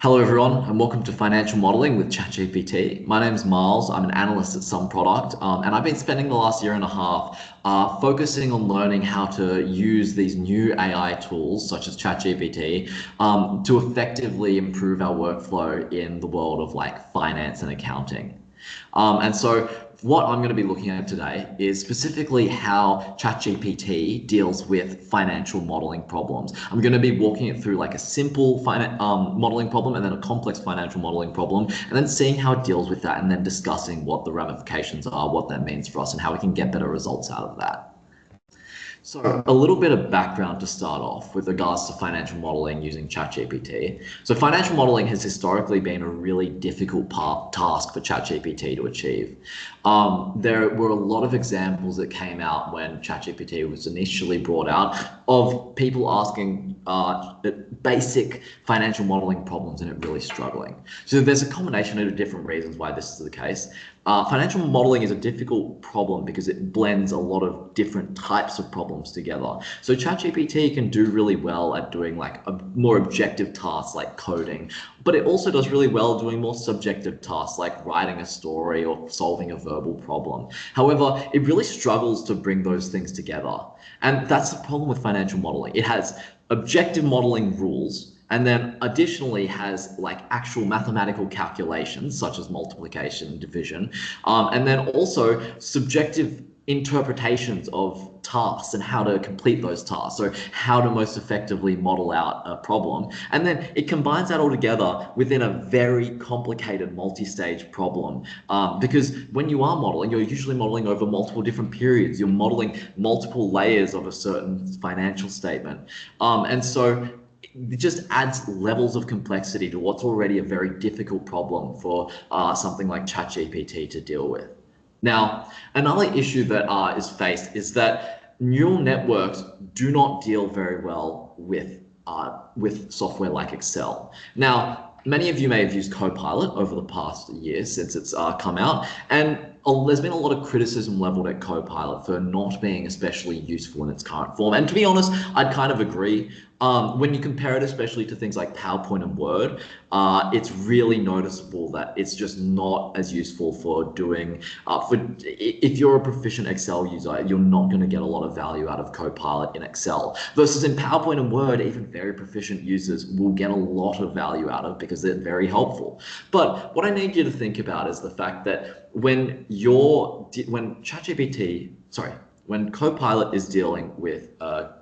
Hello everyone and welcome to Financial Modeling with ChatGPT. My name is Miles. I'm an analyst at some product and I've been spending the last year and a half focusing on learning how to use these new AI tools such as ChatGPT to effectively improve our workflow in the world of like finance and accounting. And so what I'm going to be looking at today is specifically how ChatGPT deals with financial modeling problems. I'm going to be walking it through like a simple modeling problem and then a complex financial modeling problem, and then seeing how it deals with that and then discussing what the ramifications are, what that means for us, and how we can get better results out of that. So a little bit of background to start off with regards to financial modeling using ChatGPT. So financial modeling has historically been a really difficult task for ChatGPT to achieve. There were a lot of examples that came out when ChatGPT was initially brought out of people asking basic financial modeling problems and it really struggling. So there's a combination of different reasons why this is the case. Financial modeling is a difficult problem because it blends a lot of different types of problems together. So ChatGPT can do really well at doing like a more objective tasks like coding, but it also does really well doing more subjective tasks like writing a story or solving a verbal problem. However, it really struggles to bring those things together. And that's the problem with financial modeling. It has objective modeling rules, and then additionally has like actual mathematical calculations such as multiplication and division, and then also subjective interpretations of tasks and how to complete those tasks. So how to most effectively model out a problem. And then it combines that all together within a very complicated multi-stage problem. Because when you are modeling, you're usually modeling over multiple different periods. You're modeling multiple layers of a certain financial statement. And so it just adds levels of complexity to what's already a very difficult problem for something like ChatGPT to deal with. Now, another issue that is faced is that neural networks do not deal very well with software like Excel. Now, many of you may have used Copilot over the past year since it's come out, and there's been a lot of criticism leveled at Copilot for not being especially useful in its current form. And to be honest, I'd kind of agree. When you compare it especially to things like PowerPoint and Word, it's really noticeable that it's just not as useful for doing, if you're a proficient Excel user, you're not going to get a lot of value out of Copilot in Excel. Versus in PowerPoint and Word, even very proficient users will get a lot of value out of because they're very helpful. But what I need you to think about is the fact that when Copilot is dealing with a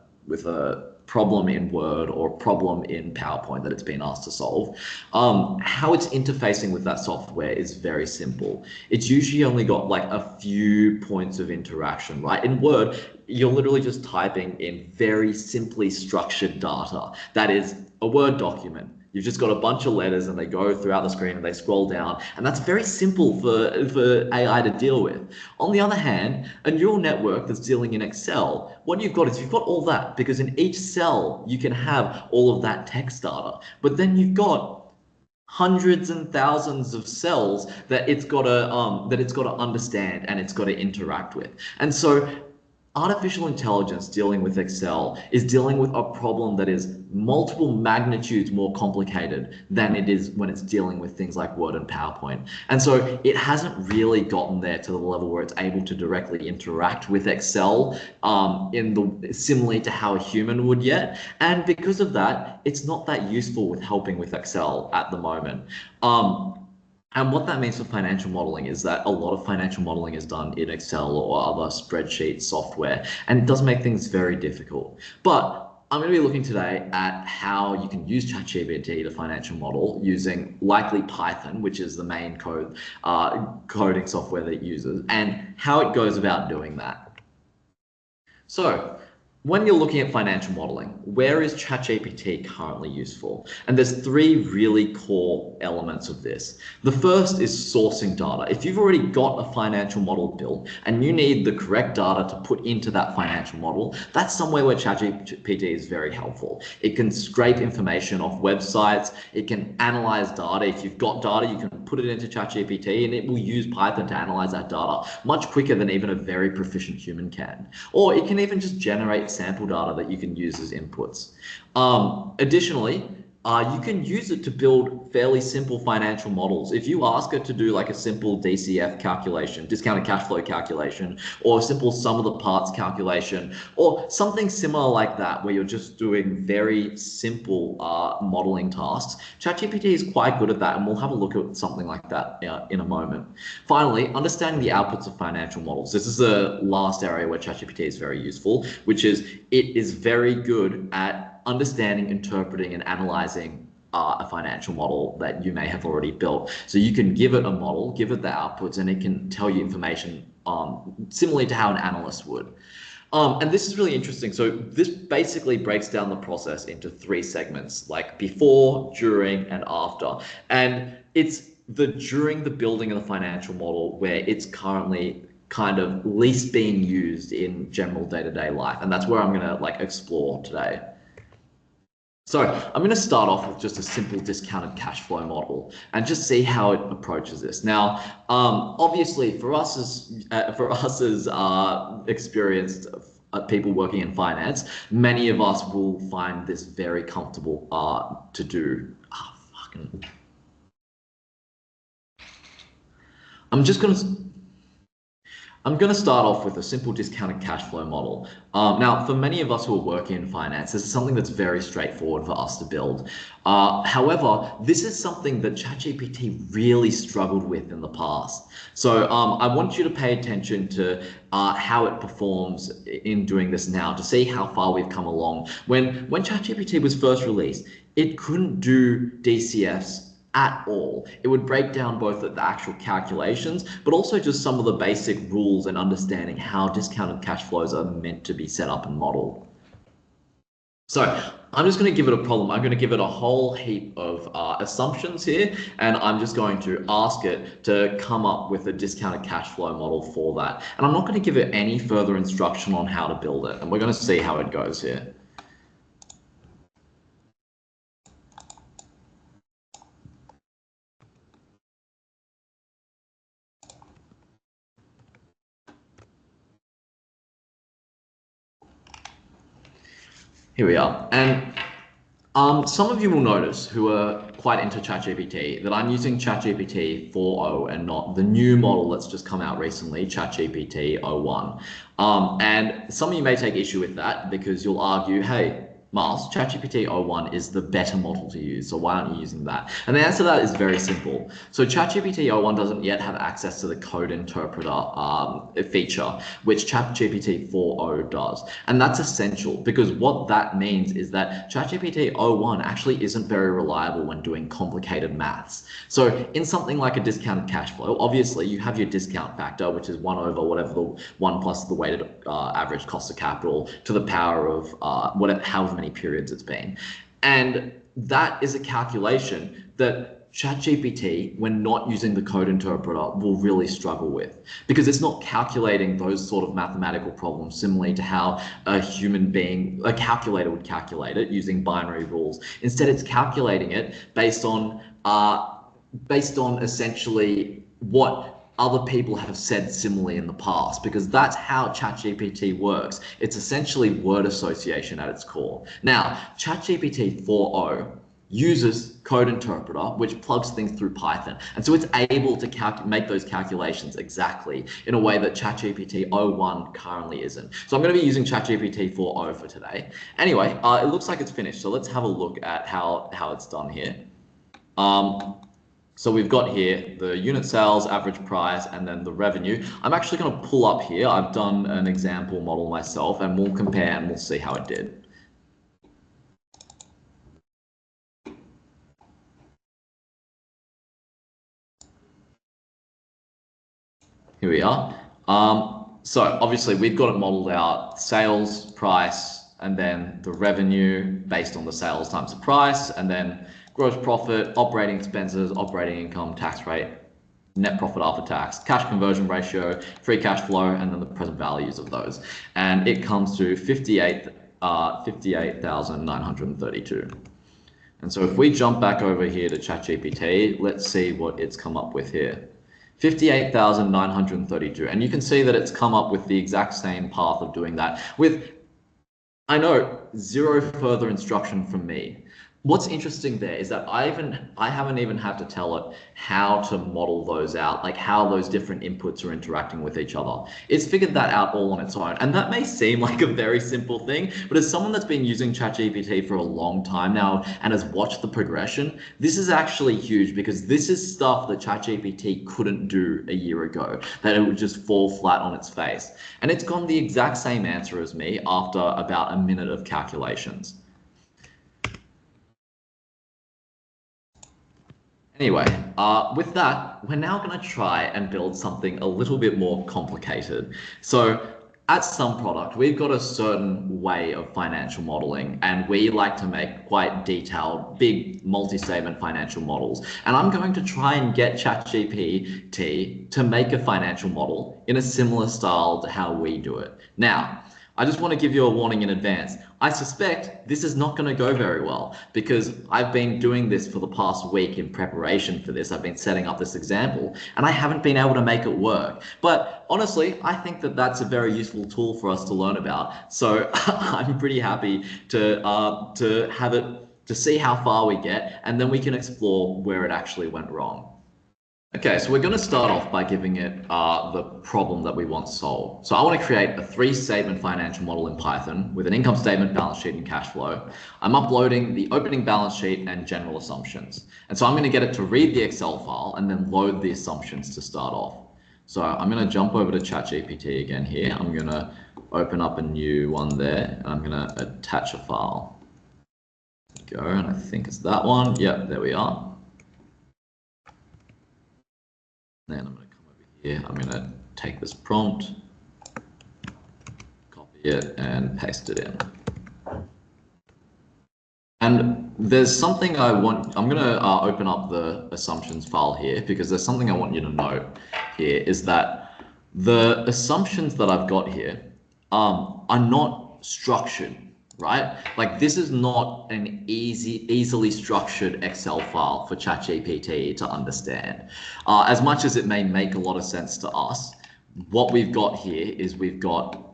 problem in Word or a problem in PowerPoint that it's been asked to solve, how it's interfacing with that software is very simple. It's usually only got like a few points of interaction, right? In Word, you're literally just typing in very simply structured data. That is a Word document. You've just got a bunch of letters and they go throughout the screen and they scroll down. And that's very simple for AI to deal with. On the other hand, a neural network that's dealing in Excel, what you've got is you've got all that because in each cell you can have all of that text data. But then you've got hundreds and thousands of cells that it's got to understand and it's got to interact with. And so artificial intelligence dealing with Excel is dealing with a problem that is multiple magnitudes more complicated than it is when it's dealing with things like Word and PowerPoint. And so it hasn't really gotten there to the level where it's able to directly interact with Excel similarly to how a human would yet. And because of that, it's not that useful with helping with Excel at the moment. And what that means for financial modeling is that a lot of financial modeling is done in Excel or other spreadsheet software, and it does make things very difficult. But I'm going to be looking today at how you can use ChatGPT to financial model using likely Python, which is the main coding software that it uses, and how it goes about doing that. So, when you're looking at financial modeling, where is ChatGPT currently useful? And there's three really core elements of this. The first is sourcing data. If you've already got a financial model built and you need the correct data to put into that financial model, that's somewhere where ChatGPT is very helpful. It can scrape information off websites. It can analyze data. If you've got data, you can put it into ChatGPT and it will use Python to analyze that data much quicker than even a very proficient human can. Or it can even just generate sample data that you can use as inputs. Additionally, you can use it to build fairly simple financial models. If you ask it to do like a simple DCF calculation, discounted cash flow calculation, or a simple sum of the parts calculation, or something similar like that, where you're just doing very simple modeling tasks, ChatGPT is quite good at that, and we'll have a look at something like that in a moment. Finally, understanding the outputs of financial models. This is the last area where ChatGPT is very useful, which is it is very good at understanding, interpreting, and analyzing a financial model that you may have already built. So you can give it a model, give it the outputs, and it can tell you information similarly to how an analyst would. And this is really interesting. So this basically breaks down the process into 3 segments, like before, during, and after. And it's the during the building of the financial model where it's currently kind of least being used in general day-to-day life. And that's where I'm gonna like explore today. So I'm going to start off with just a simple discounted cash flow model and just see how it approaches this. Now, obviously, for us as experienced people working in finance, many of us will find this very comfortable to do. I'm going to start off with a simple discounted cash flow model. Now, for many of us who are working in finance, this is something that's very straightforward for us to build. However, this is something that ChatGPT really struggled with in the past. So I want you to pay attention to how it performs in doing this now to see how far we've come along. When ChatGPT was first released, it couldn't do DCFs at all. It would break down both the actual calculations, but also just some of the basic rules and understanding how discounted cash flows are meant to be set up and modeled. So I'm just going to give it a problem. I'm going to give it a whole heap of assumptions here, and I'm just going to ask it to come up with a discounted cash flow model for that. And I'm not going to give it any further instruction on how to build it, and we're going to see how it goes here. Here we are. And some of you will notice who are quite into ChatGPT that I'm using ChatGPT 4.0 and not the new model that's just come out recently, ChatGPT 0.1. And some of you may take issue with that because you'll argue, hey, Myles, ChatGPT 0.1 is the better model to use, so why aren't you using that? And the answer to that is very simple. So ChatGPT 0.1 doesn't yet have access to the code interpreter feature, which ChatGPT 4.0 does. And that's essential because what that means is that ChatGPT 0.1 actually isn't very reliable when doing complicated maths. So in something like a discounted cash flow, obviously you have your discount factor, which is 1 over whatever the 1 plus the weighted average cost of capital to the power of however many periods it's been. And that is a calculation that ChatGPT, when not using the code interpreter, will really struggle with because it's not calculating those sort of mathematical problems similarly to how a human being, a calculator would calculate it using binary rules. Instead, it's calculating it based on essentially what other people have said similarly in the past, because that's how ChatGPT works. It's essentially word association at its core. Now, ChatGPT 4.0 uses code interpreter, which plugs things through Python. And so it's able to make those calculations exactly in a way that ChatGPT 0.1 currently isn't. So I'm going to be using ChatGPT 4.0 for today. Anyway, it looks like it's finished. So let's have a look at how it's done here. So we've got here the unit sales, average price, and then the revenue. I'm actually going to pull up here. I've done an example model myself, and we'll compare and we'll see how it did. Here we are. So obviously we've got it modeled out, sales, price, and then the revenue based on the sales times the price, and then gross profit, operating expenses, operating income, tax rate, net profit after tax, cash conversion ratio, free cash flow, and then the present values of those. And it comes to 58,932. And so if we jump back over here to ChatGPT, let's see what it's come up with here. 58,932. And you can see that it's come up with the exact same path of doing that with, I know, zero further instruction from me. what's interesting there is that I haven't even had to tell it how to model those out, like how those different inputs are interacting with each other. It's figured that out all on its own. And that may seem like a very simple thing, but as someone that's been using ChatGPT for a long time now and has watched the progression, this is actually huge because this is stuff that ChatGPT couldn't do a year ago, that it would just fall flat on its face. And it's gotten the exact same answer as me after about a minute of calculations. Anyway, with that, we're now going to try and build something a little bit more complicated. So at Some Product, we've got a certain way of financial modeling, and we like to make quite detailed, big multi-statement financial models. And I'm going to try and get ChatGPT to make a financial model in a similar style to how we do it. Now, I just want to give you a warning in advance. I suspect this is not going to go very well because I've been doing this for the past week in preparation for this. I've been setting up this example and I haven't been able to make it work. But honestly, I think that that's a very useful tool for us to learn about. So I'm pretty happy to have it, to see how far we get, and then we can explore where it actually went wrong. Okay, so we're going to start off by giving it the problem that we want solved. So I want to create a 3-statement financial model in Python with an income statement, balance sheet, and cash flow. I'm uploading the opening balance sheet and general assumptions. And so I'm going to get it to read the Excel file and then load the assumptions to start off. So I'm going to jump over to ChatGPT again here. I'm going to open up a new one there, and I'm going to attach a file. Go, and I think it's that one. Yep, there we are. Then I'm going to come over here, I'm going to take this prompt, copy it, and paste it in. And there's something I'm going to open up the assumptions file here because there's something I want you to note here is that the assumptions that I've got here are not structured, right? Like this is not an easily structured Excel file for ChatGPT to understand. As much as it may make a lot of sense to us, what we've got here is we've got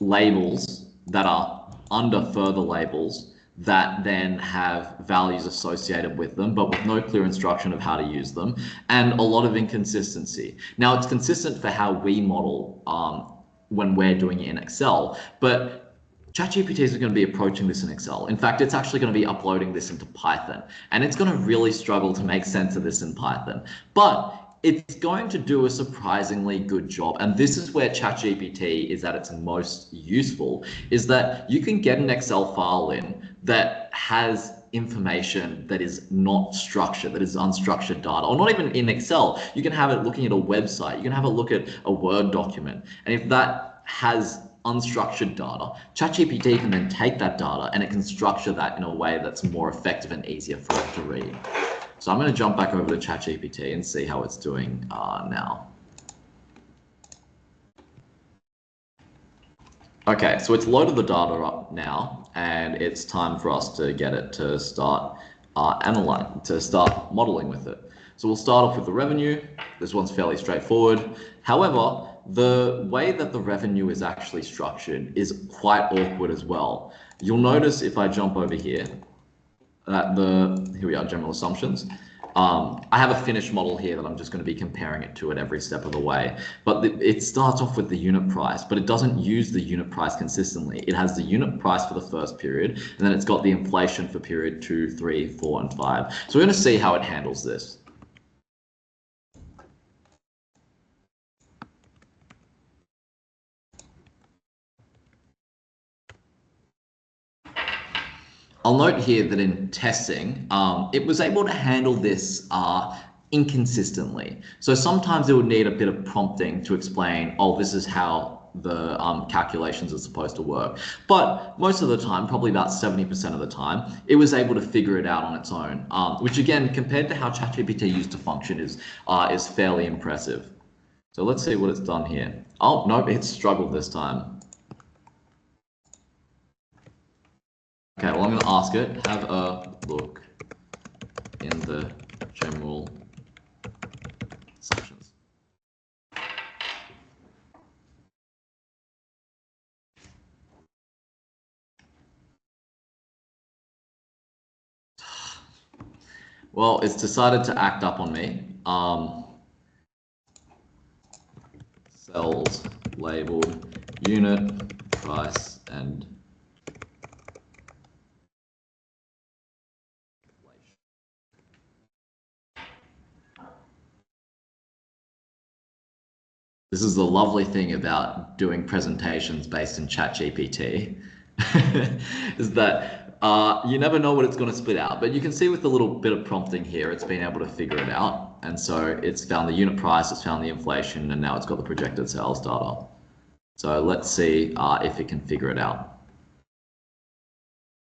labels that are under further labels that then have values associated with them, but with no clear instruction of how to use them, and a lot of inconsistency. Now, it's consistent for how we model when we're doing it in Excel, but ChatGPT is going to be approaching this in Excel. In fact, it's actually going to be uploading this into Python, and it's going to really struggle to make sense of this in Python. But it's going to do a surprisingly good job. And this is where ChatGPT is at its most useful, is that you can get an Excel file in that has information that is not structured, that is unstructured data, or not even in Excel. You can have it looking at a website. You can have a look at a Word document. And if that has unstructured data, ChatGPT can then take that data and it can structure that in a way that's more effective and easier for it to read. So I'm going to jump back over to ChatGPT and see how it's doing now. Okay, so it's loaded the data up now, and it's time for us to get it to start modeling with it. So we'll start off with the revenue. This one's fairly straightforward. However, the way that the revenue is actually structured is quite awkward as well. You'll notice if I jump over here, here we are, general assumptions. I have a finished model here that I'm just going to be comparing it to at every step of the way. But it starts off with the unit price, but it doesn't use the unit price consistently. It has the unit price for the first period, and then it's got the inflation for period 2, 3, 4, and 5. So we're going to see how it handles this. I'll note here that in testing, it was able to handle this inconsistently. So sometimes it would need a bit of prompting to explain, oh, this is how the calculations are supposed to work. But most of the time, probably about 70% of the time, it was able to figure it out on its own, which again, compared to how ChatGPT used to function is fairly impressive. So let's see what it's done here. Oh, nope, it's struggled this time. Okay, well, I'm going to ask it, have a look in the general assumptions. Well, it's decided to act up on me. Cells labeled unit, price, and inflation. This is the lovely thing about doing presentations based in ChatGPT, is that you never know what it's going to spit out. But you can see with a little bit of prompting here, it's been able to figure it out. And so it's found the unit price, it's found the inflation, and now it's got the projected sales data. So let's see if it can figure it out.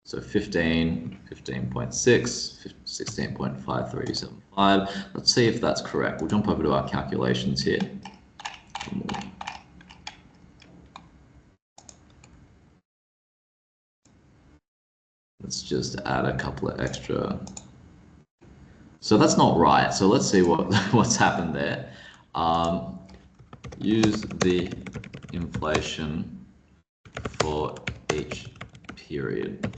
So 15, 15.6, 16.5375. Let's see if that's correct. We'll jump over to our calculations here. Let's just add a couple of extra. So that's not right. So let's see what's happened there. Use the inflation for each period.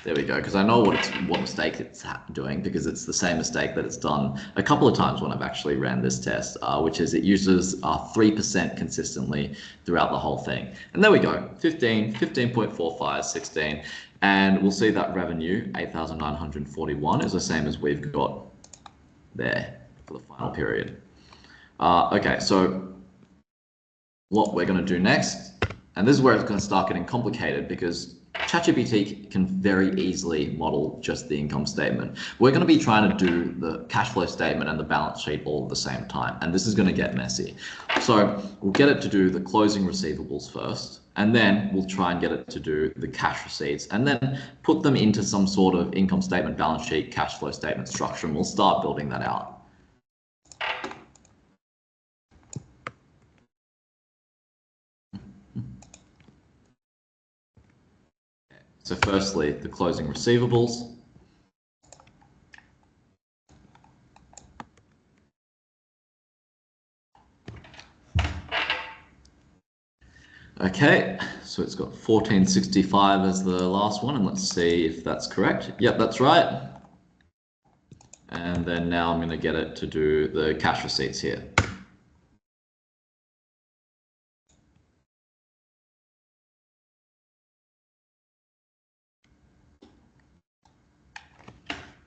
There we go, because I know what mistake it's doing, because it's the same mistake that it's done a couple of times when I've actually ran this test, which is it uses 3% consistently throughout the whole thing. And there we go, 15, 15.45, 16, and we'll see that revenue, 8,941, is the same as we've got there for the final period. Okay, so what we're going to do next, and this is where it's going to start getting complicated, because ChatGPT can very easily model just the income statement. We're going to be trying to do the cash flow statement and the balance sheet all at the same time, and this is going to get messy. So we'll get it to do the closing receivables first, and then we'll try and get it to do the cash receipts, and then put them into some sort of income statement, balance sheet, cash flow statement structure, and we'll start building that out. So firstly, the closing receivables. Okay, so it's got 1465 as the last one, and let's see if that's correct. Yep, that's right. And then now I'm going to get it to do the cash receipts here.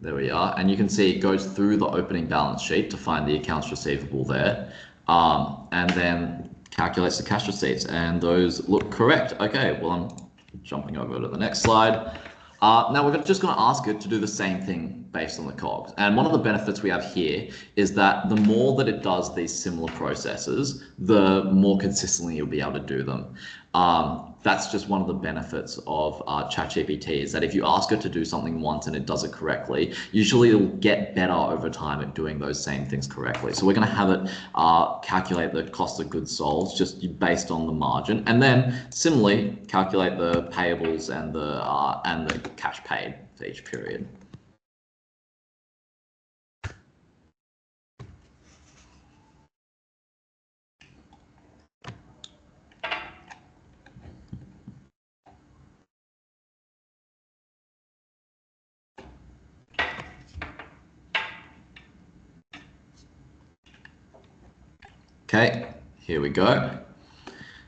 There we are, and you can see it goes through the opening balance sheet to find the accounts receivable there, and then calculates the cash receipts, and those look correct. Okay, well, I'm jumping over to the next slide. Now we're just going to ask it to do the same thing based on the COGS. And one of the benefits we have here is that the more that it does these similar processes, the more consistently you'll be able to do them. That's just one of the benefits of ChatGPT, is that if you ask it to do something once and it does it correctly, usually it'll get better over time at doing those same things correctly. So we're going to have it calculate the cost of goods sold just based on the margin, and then similarly calculate the payables and the cash paid for each period. Okay, here we go.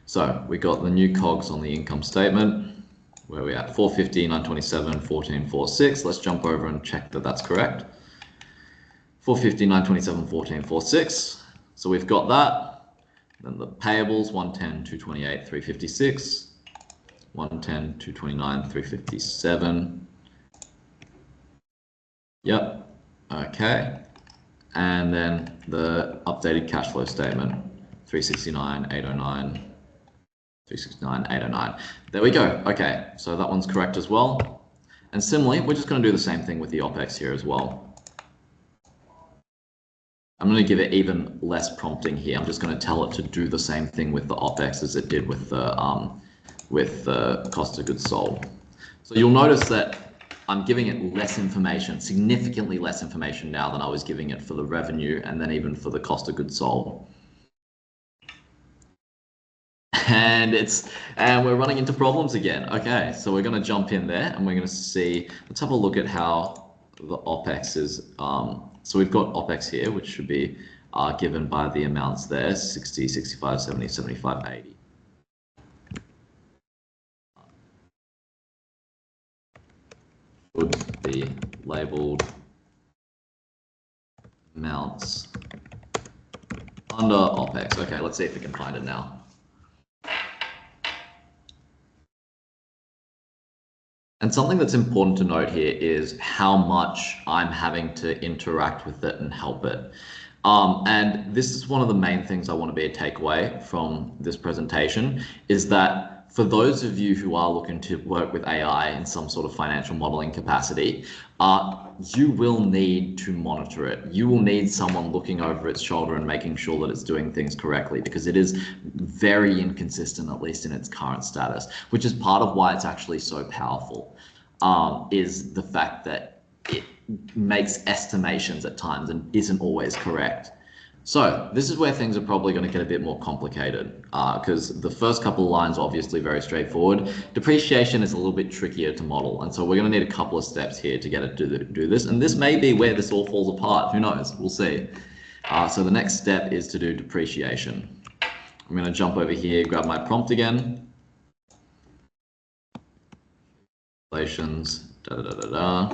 So we got the new COGS on the income statement, where we're at 450, 927, 1446. Let's jump over and check that that's correct. 450, 927, 1446. So we've got that. Then the payables, 110, 228, 356. 110, 229, 357. Yep, okay. And then the updated cash flow statement, 369, 809, 369, 809. There we go. Okay, so that one's correct as well. And similarly, we're just going to do the same thing with the OPEX here as well. I'm going to give it even less prompting here. I'm just going to tell it to do the same thing with the OPEX as it did with the cost of goods sold. So you'll notice that I'm giving it less information, significantly less information now than I was giving it for the revenue and then even for the cost of goods sold. And we're running into problems again. Okay, so we're going to jump in there and we're going to see, let's have a look at how the OPEX is, so we've got OPEX here, which should be given by the amounts there, 60, 65, 70, 75, 80. Would be labeled amounts under OPEX. Okay, let's see if we can find it now. And something that's important to note here is how much I'm having to interact with it and help it. And this is one of the main things I want to be a takeaway from this presentation, is that for those of you who are looking to work with AI in some sort of financial modeling capacity, you will need to monitor it. You will need someone looking over its shoulder and making sure that it's doing things correctly, because it is very inconsistent, at least in its current status, which is part of why it's actually so powerful, is the fact that it makes estimations at times and isn't always correct. So this is where things are probably going to get a bit more complicated, because the first couple of lines are obviously very straightforward. Depreciation is a little bit trickier to model, and so we're going to need a couple of steps here to get it to do this, and this may be where this all falls apart. Who knows? We'll see. So the next step is to do depreciation. I'm going to jump over here, grab my prompt again. Calculations, da da da da da.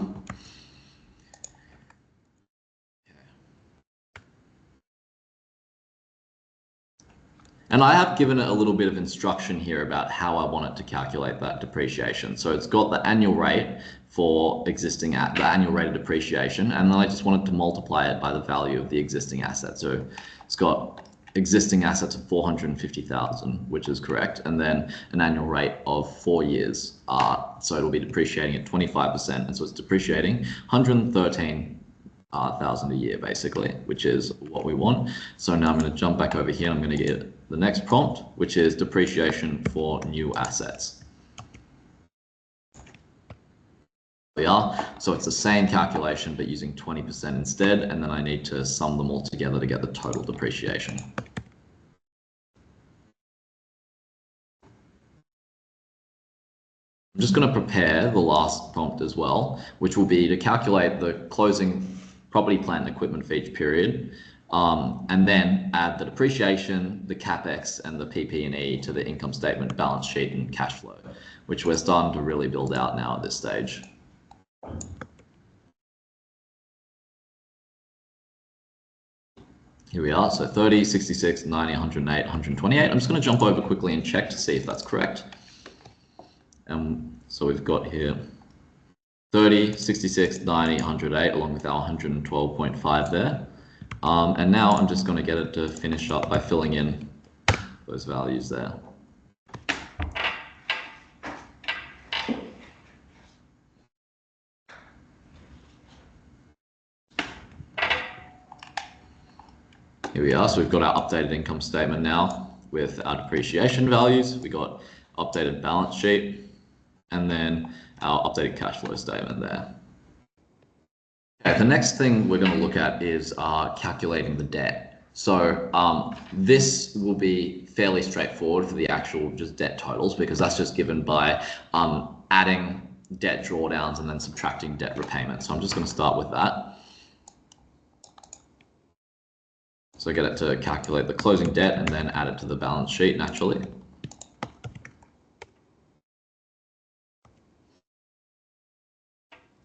And I have given it a little bit of instruction here about how I want it to calculate that depreciation. So it's got the annual rate for the annual rate of depreciation, and then I just wanted to multiply it by the value of the existing asset. So it's got existing assets of 450,000, which is correct, and then an annual rate of 4 years. So it'll be depreciating at 25%, and so it's depreciating 113,000 a year, basically, which is what we want. So now I'm going to jump back over here and I'm going to get the next prompt, which is depreciation for new assets. We are. So it's the same calculation, but using 20% instead, and then I need to sum them all together to get the total depreciation. I'm just going to prepare the last prompt as well, which will be to calculate the closing property, plant, and equipment for each period, and then add the depreciation, the capex, and the PP&E to the income statement, balance sheet, and cash flow, which we're starting to really build out now at this stage. Here we are, so 30, 66, 90, 108, 128. I'm just going to jump over quickly and check to see if that's correct. So we've got here 30, 66, 90, 108, along with our 112.5 there. And now I'm just going to get it to finish up by filling in those values there. Here we are, so we've got our updated income statement now with our depreciation values. We got updated balance sheet, and then our updated cash flow statement there. Okay, the next thing we're going to look at is calculating the debt. So this will be fairly straightforward for the actual just debt totals, because that's just given by adding debt drawdowns and then subtracting debt repayments. So I'm just going to start with that. So get it to calculate the closing debt and then add it to the balance sheet naturally.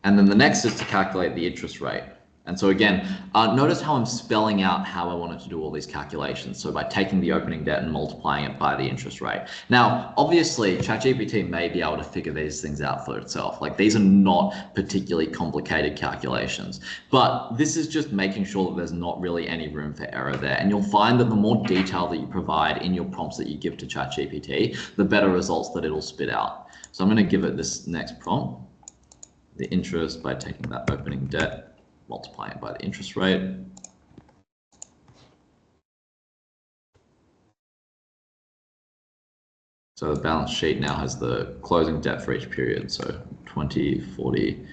And then the next is to calculate the interest rate. And so again, notice how I'm spelling out how I wanted to do all these calculations. So by taking the opening debt and multiplying it by the interest rate. Now, obviously, ChatGPT may be able to figure these things out for itself. Like, these are not particularly complicated calculations, but this is just making sure that there's not really any room for error there. And you'll find that the more detail that you provide in your prompts that you give to ChatGPT, the better results that it'll spit out. So I'm going to give it this next prompt, the interest by taking that opening debt, multiplying it by the interest rate. So the balance sheet now has the closing debt for each period. So 20, 40.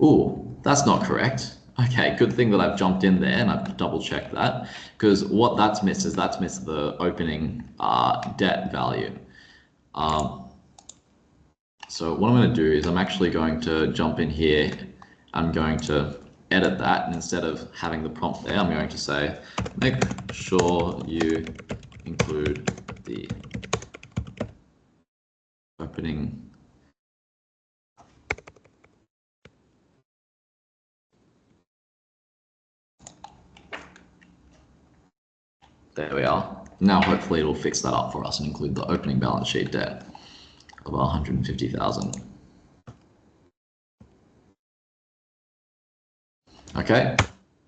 Ooh, that's not correct. Okay, good thing that I've jumped in there and I've double checked that, because what that's missed is that's missed the opening debt value. So what I'm going to do is I'm actually going to jump in here I'm going to edit that, and instead of having the prompt there, I'm going to say, make sure you include the opening There we are. Now hopefully it'll fix that up for us and include the opening balance sheet debt of 150,000. Okay,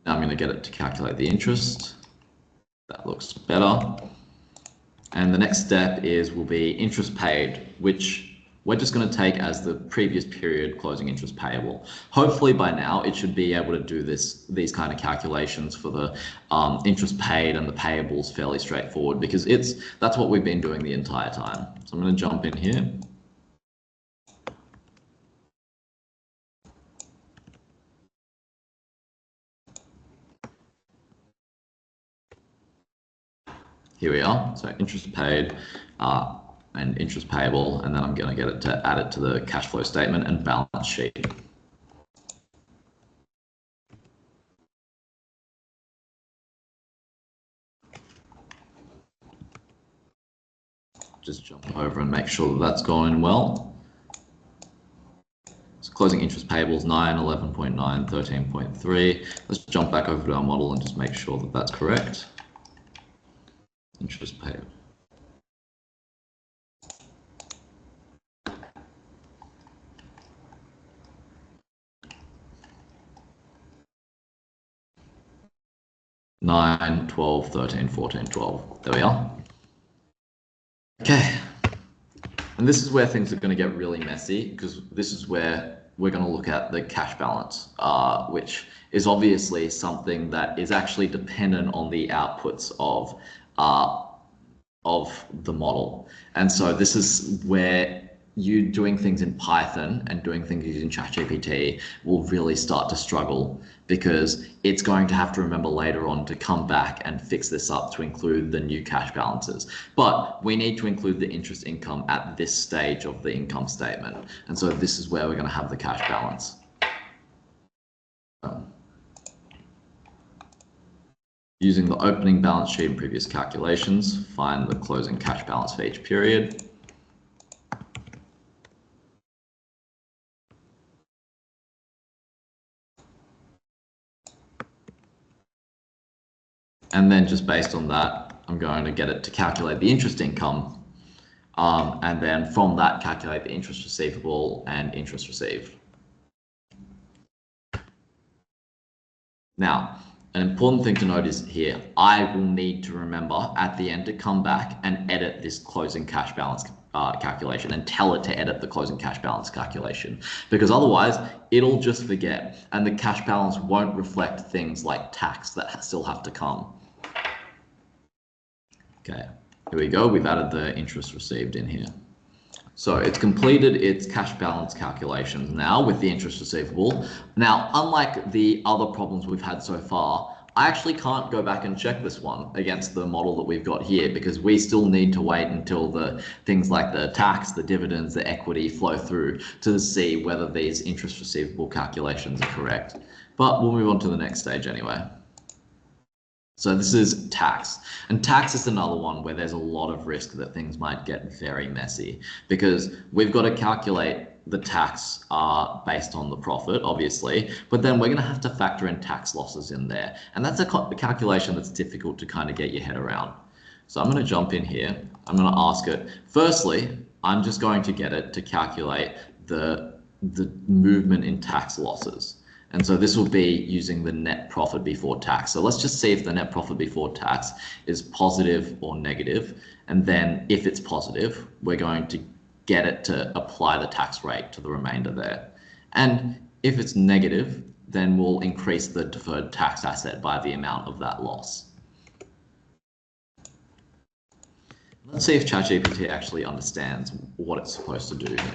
now I'm going to get it to calculate the interest. That looks better. And the next step will be interest paid, which we're just going to take as the previous period closing interest payable. Hopefully by now it should be able to do these kind of calculations for the interest paid and the payables fairly straightforward, because that's what we've been doing the entire time. So I'm going to jump in here. Here we are. So interest paid and interest payable, and then I'm going to get it to add it to the cash flow statement and balance sheet. Just jump over and make sure that that's going well. So closing interest payables 9, 11.9, 13.3. Let's jump back over to our model and just make sure that that's correct. Interest payable. Nine, 12, 13, 14, 12. There we are. Okay. And this is where things are going to get really messy, because this is where we're going to look at the cash balance, which is obviously something that is actually dependent on the outputs of the model. And so this is where you doing things in Python and doing things using ChatGPT will really start to struggle, because it's going to have to remember later on to come back and fix this up to include the new cash balances. But we need to include the interest income at this stage of the income statement. And so this is where we're going to have the cash balance. Using the opening balance sheet and previous calculations, find the closing cash balance for each period. And then just based on that, I'm going to get it to calculate the interest income. And then from that, calculate the interest receivable and interest received. Now, an important thing to note is here, I will need to remember at the end to come back and edit this closing cash balance calculation and tell it to edit the closing cash balance calculation, because otherwise it'll just forget and the cash balance won't reflect things like tax that still have to come. Okay, here we go. We've added the interest received in here. So it's completed its cash balance calculations now with the interest receivable. Now, unlike the other problems we've had so far, I actually can't go back and check this one against the model that we've got here, because we still need to wait until the things like the tax, the dividends, the equity flow through to see whether these interest receivable calculations are correct. But we'll move on to the next stage anyway. So this is tax, and tax is another one where there's a lot of risk that things might get very messy, because we've got to calculate the tax based on the profit, obviously, but then we're going to have to factor in tax losses in there. And that's a calculation that's difficult to kind of get your head around. So I'm going to jump in here. I'm going to ask it. Firstly, I'm just going to get it to calculate the movement in tax losses. And so this will be using the net profit before tax. So let's just see if the net profit before tax is positive or negative. And then if it's positive, we're going to get it to apply the tax rate to the remainder there. And if it's negative, then we'll increase the deferred tax asset by the amount of that loss. Let's see if ChatGPT actually understands what it's supposed to do here.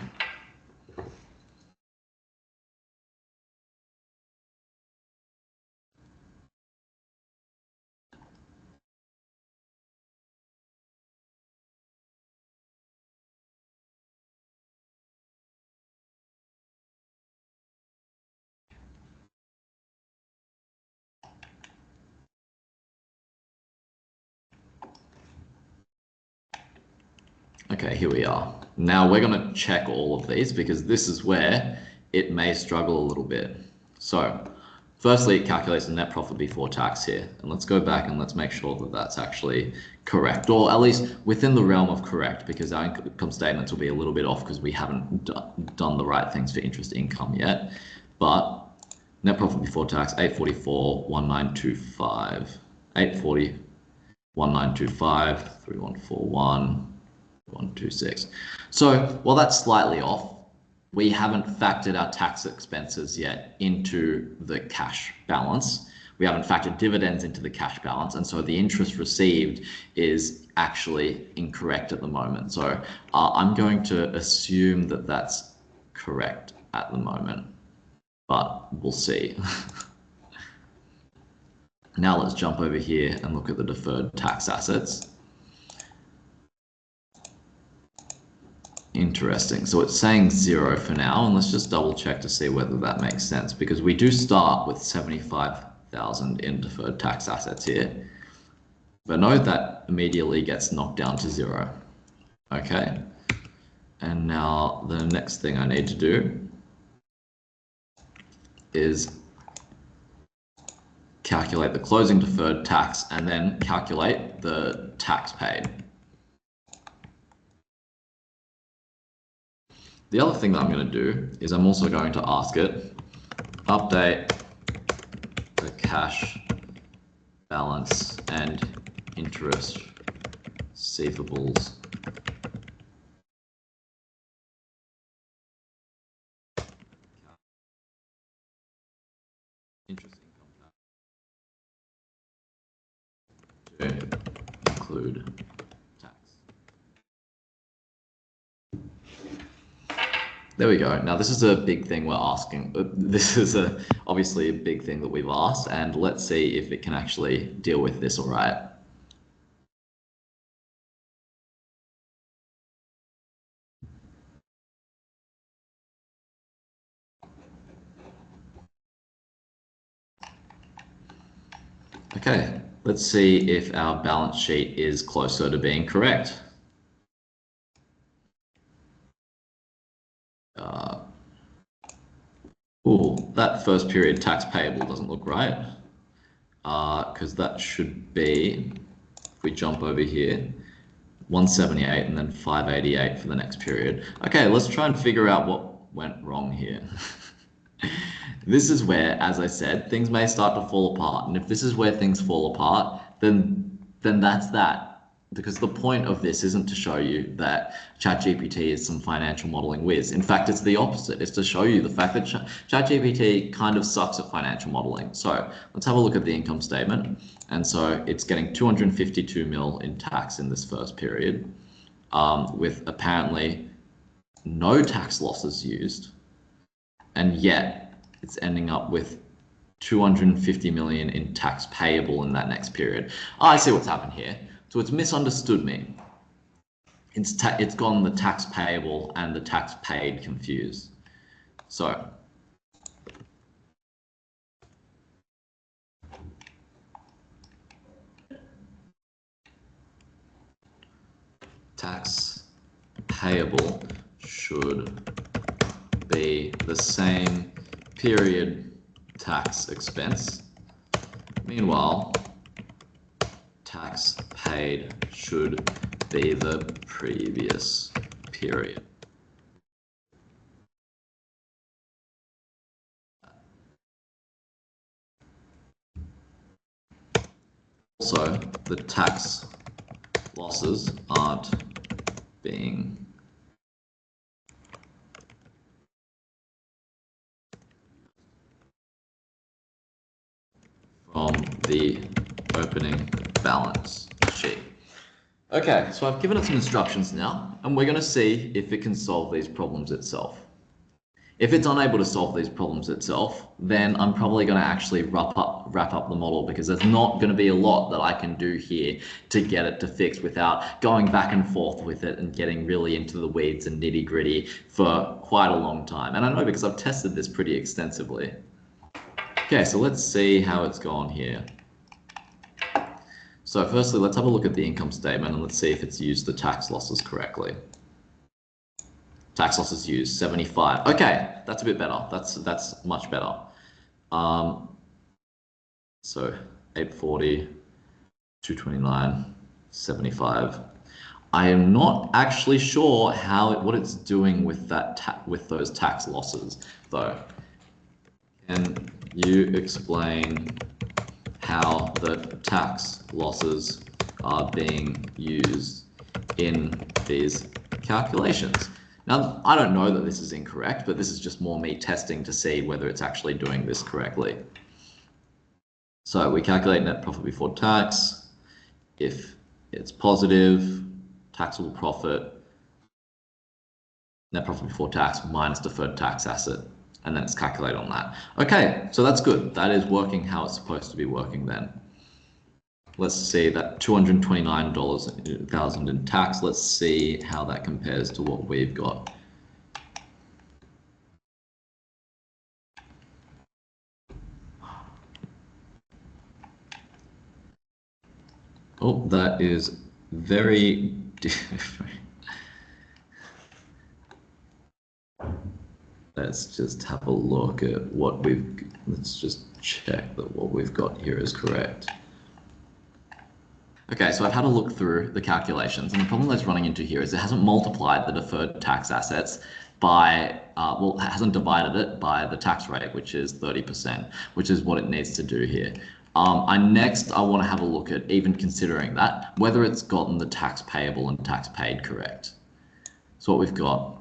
Okay, here we are. Now we're going to check all of these because this is where it may struggle a little bit. So firstly, it calculates the net profit before tax here. And let's go back and let's make sure that that's actually correct, or at least within the realm of correct, because our income statements will be a little bit off because we haven't done the right things for interest income yet. But net profit before tax, 844, 1925, 840, 1925, 3141. 126. So while that's slightly off, we haven't factored our tax expenses yet into the cash balance. We haven't factored dividends into the cash balance, and so the interest received is actually incorrect at the moment. So I'm going to assume that that's correct at the moment, but we'll see. Now let's jump over here and look at the deferred tax assets. Interesting. So it's saying 0 for now, and let's just double check to see whether that makes sense, because we do start with 75,000 in deferred tax assets here. But note that immediately gets knocked down to 0. Okay. And now the next thing I need to do is calculate the closing deferred tax and then calculate the tax paid. The other thing that I'm going to do is I'm also going to ask it, update the cash balance and interest receivables. Interest income tax to include tax. There we go. Now this is a big thing we're asking. This is obviously a big thing that we've asked, and let's see if it can actually deal with this all right. Okay, let's see if our balance sheet is closer to being correct. That first period tax payable doesn't look right, because that should be, if we jump over here, 178 and then 588 for the next period. Okay, let's try and figure out what went wrong here. This is where, as I said, things may start to fall apart. And if this is where things fall apart, then that's that. Because the point of this isn't to show you that ChatGPT is some financial modeling whiz. In fact, it's the opposite. It's to show you the fact that ChatGPT kind of sucks at financial modeling. So let's have a look at the income statement. And so it's getting 252 mil in tax in this first period, with apparently no tax losses used. And yet it's ending up with 250 million in tax payable in that next period. Oh, I see what's happened here. So it's misunderstood me. It's gotten the tax payable and the tax paid confused. So tax payable should be the same period tax expense. Meanwhile, tax paid should be the previous period. Also, the tax losses aren't being from the opening balance sheet. Okay, so I've given it some instructions now, and we're going to see if it can solve these problems itself. If it's unable to solve these problems itself, then I'm probably going to actually wrap up the model, because there's not going to be a lot that I can do here to get it to fix without going back and forth with it and getting really into the weeds and nitty gritty for quite a long time. And I know because I've tested this pretty extensively. Okay, so let's see how it's gone here. So firstly, let's have a look at the income statement and let's see if it's used the tax losses correctly. Tax losses used 75. Okay, that's a bit better. That's much better. So 840, 229, 75. I am not actually sure what it's doing with with those tax losses though. Can you explain how the tax losses are being used in these calculations? Now, I don't know that this is incorrect, but this is just more me testing to see whether it's actually doing this correctly. So we calculate net profit before tax. If it's positive, taxable profit, net profit before tax minus deferred tax asset, and then it's calculated on that. Okay, so that's good. That is working how it's supposed to be working then. Let's see that $229,000 in tax. Let's see how that compares to what we've got. Oh, that is very different. Let's just have a look at what let's just check that what we've got here is correct. Okay, so I've had a look through the calculations, and the problem that's running into here is it hasn't multiplied the deferred tax assets by, well, it hasn't divided it by the tax rate, which is 30%, which is what it needs to do here. Next, I want to have a look at even considering that, whether it's gotten the tax payable and tax paid correct. So what we've got,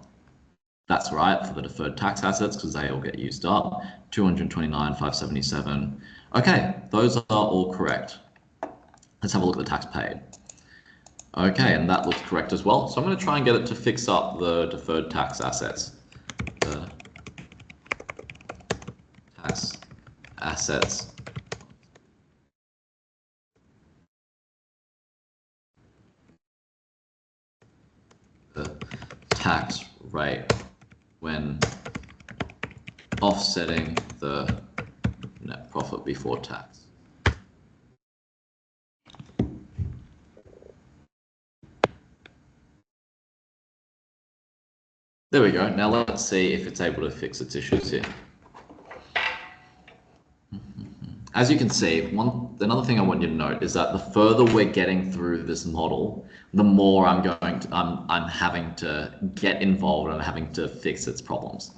that's right for the deferred tax assets because they all get used up, 229,577. Okay, those are all correct. Let's have a look at the tax paid. Okay, and that looks correct as well. So I'm going to try and get it to fix up the deferred tax assets. The tax assets. The tax rate when offsetting the net profit before tax. There we go. Now let's see if it's able to fix its issues here. As you can see, another thing I want you to note is that the further we're getting through this model, the more I'm having to get involved and having to fix its problems.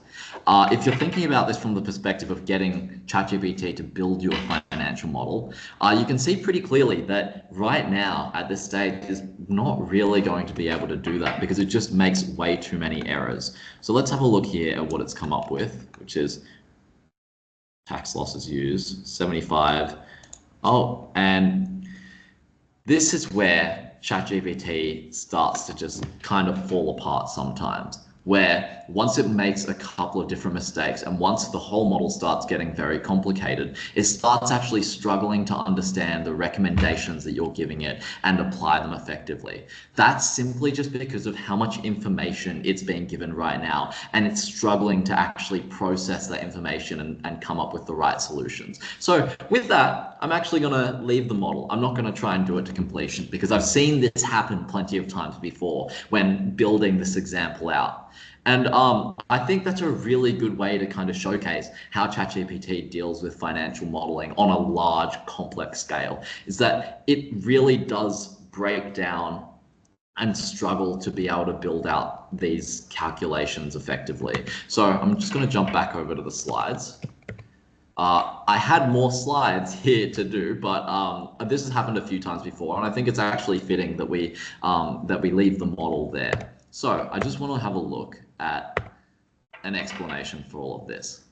If you're thinking about this from the perspective of getting ChatGPT to build you a financial model, you can see pretty clearly that right now at this stage is not really going to be able to do that because it just makes way too many errors. So let's have a look here at what it's come up with, which is tax losses used, 75. Oh, and this is where ChatGPT starts to just kind of fall apart sometimes, where once it makes a couple of different mistakes and once the whole model starts getting very complicated, it starts actually struggling to understand the recommendations that you're giving it and apply them effectively. That's simply just because of how much information it's being given right now, and it's struggling to actually process that information and come up with the right solutions. So with that, I'm actually going to leave the model. I'm not going to try and do it to completion because I've seen this happen plenty of times before when building this example out. And I think that's a really good way to kind of showcase how ChatGPT deals with financial modeling on a large, complex scale, is that it really does break down and struggle to be able to build out these calculations effectively. So I'm just going to jump back over to the slides. I had more slides here to do, but this has happened a few times before, and I think it's actually fitting that we leave the model there. So I just want to have a look at an explanation for all of this.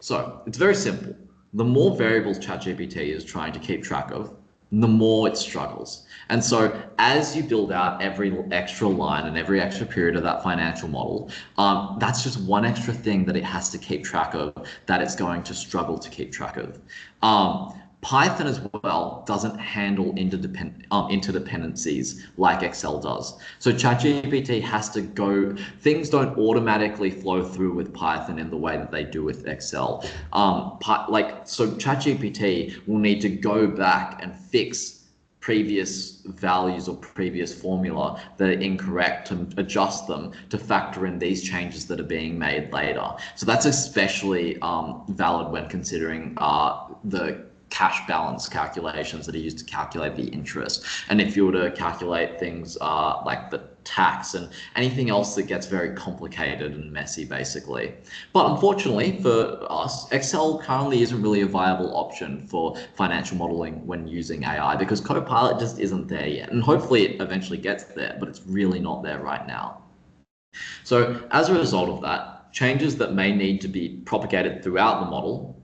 So it's very simple. The more variables ChatGPT is trying to keep track of, the more it struggles. And so as you build out every extra line and every extra period of that financial model, that's just one extra thing that it has to keep track of that it's going to struggle to keep track of. Python as well doesn't handle interdependencies like Excel does. So ChatGPT has to things don't automatically flow through with Python in the way that they do with Excel. So ChatGPT will need to go back and fix previous values or previous formula that are incorrect, to adjust them to factor in these changes that are being made later. So that's especially valid when considering the cash balance calculations that are used to calculate the interest. And if you were to calculate things like the tax and anything else that gets very complicated and messy, basically. But unfortunately for us, Excel currently isn't really a viable option for financial modeling when using AI, because Copilot just isn't there yet. And hopefully it eventually gets there, but it's really not there right now. So as a result of that, changes that may need to be propagated throughout the model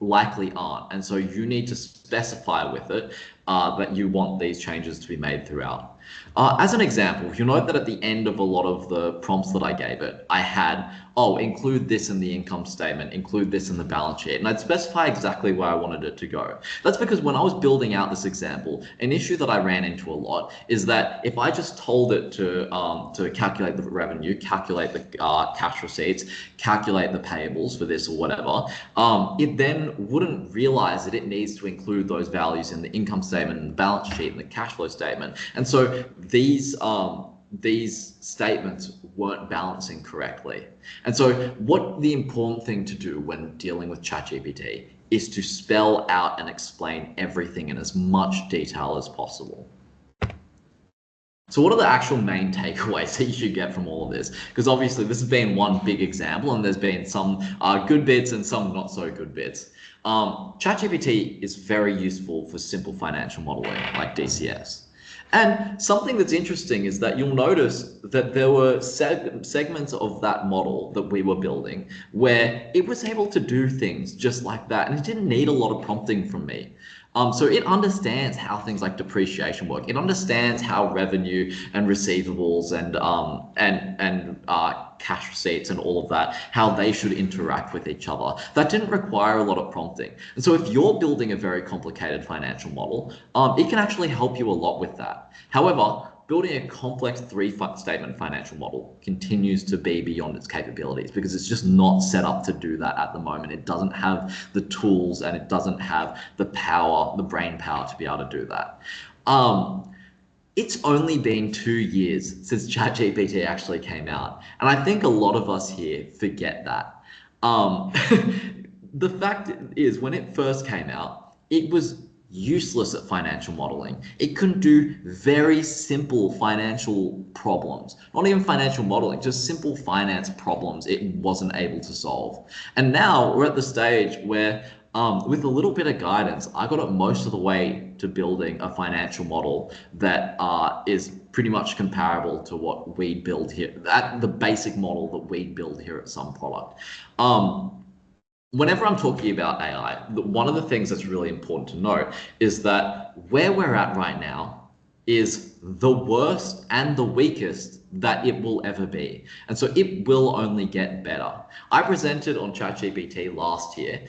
likely aren't. And so you need to specify with it that you want these changes to be made throughout. As an example, you'll note that at the end of a lot of the prompts that I gave it, I had, oh, include this in the income statement, include this in the balance sheet, and I'd specify exactly where I wanted it to go. That's because when I was building out this example, an issue that I ran into a lot is that if I just told it to calculate the revenue, calculate the cash receipts, calculate the payables for this or whatever, it then wouldn't realize that it needs to include those values in the income statement and the balance sheet and the cash flow statement. And so these statements weren't balancing correctly. And so what the important thing to do when dealing with ChatGPT is to spell out and explain everything in as much detail as possible. So what are the actual main takeaways that you should get from all of this? Because obviously this has been one big example, and there's been some good bits and some not so good bits. ChatGPT is very useful for simple financial modeling like DCS. And something that's interesting is that you'll notice that there were segments of that model that we were building where it was able to do things just like that, and it didn't need a lot of prompting from me. So it understands how things like depreciation work. It understands how revenue and receivables and cash receipts and all of that, how they should interact with each other. That didn't require a lot of prompting. And so if you're building a very complicated financial model, it can actually help you a lot with that. However, building a complex three-statement financial model continues to be beyond its capabilities because it's just not set up to do that at the moment. It doesn't have the tools and it doesn't have the power, the brain power to be able to do that. It's only been 2 years since ChatGPT actually came out. And I think a lot of us here forget that. The fact is, when it first came out, it was useless at financial modeling. It couldn't do very simple financial problems. Not even financial modeling, just simple finance problems it wasn't able to solve. And now we're at the stage where with a little bit of guidance, I got it most of the way to building a financial model that is pretty much comparable to what we build here, the basic model that we build here at Some Product. Whenever I'm talking about AI, one of the things that's really important to note is that where we're at right now is the worst and the weakest that it will ever be. And so it will only get better. I presented on ChatGPT last year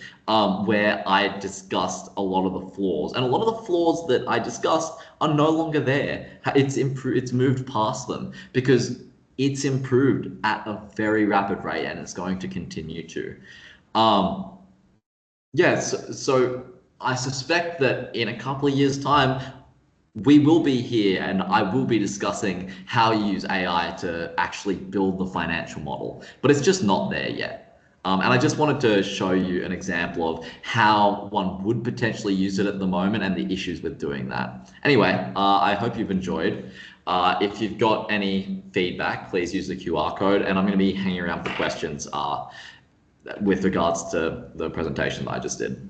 where I discussed a lot of the flaws, and a lot of the flaws that I discussed are no longer there. It's moved past them because it's improved at a very rapid rate and it's going to continue to. So I suspect that in a couple of years' time, we will be here and I will be discussing how you use AI to actually build the financial model, but it's just not there yet. And I just wanted to show you an example of how one would potentially use it at the moment and the issues with doing that. Anyway, I hope you've enjoyed. If you've got any feedback, please use the QR code, and I'm going to be hanging around for questions with regards to the presentation that I just did.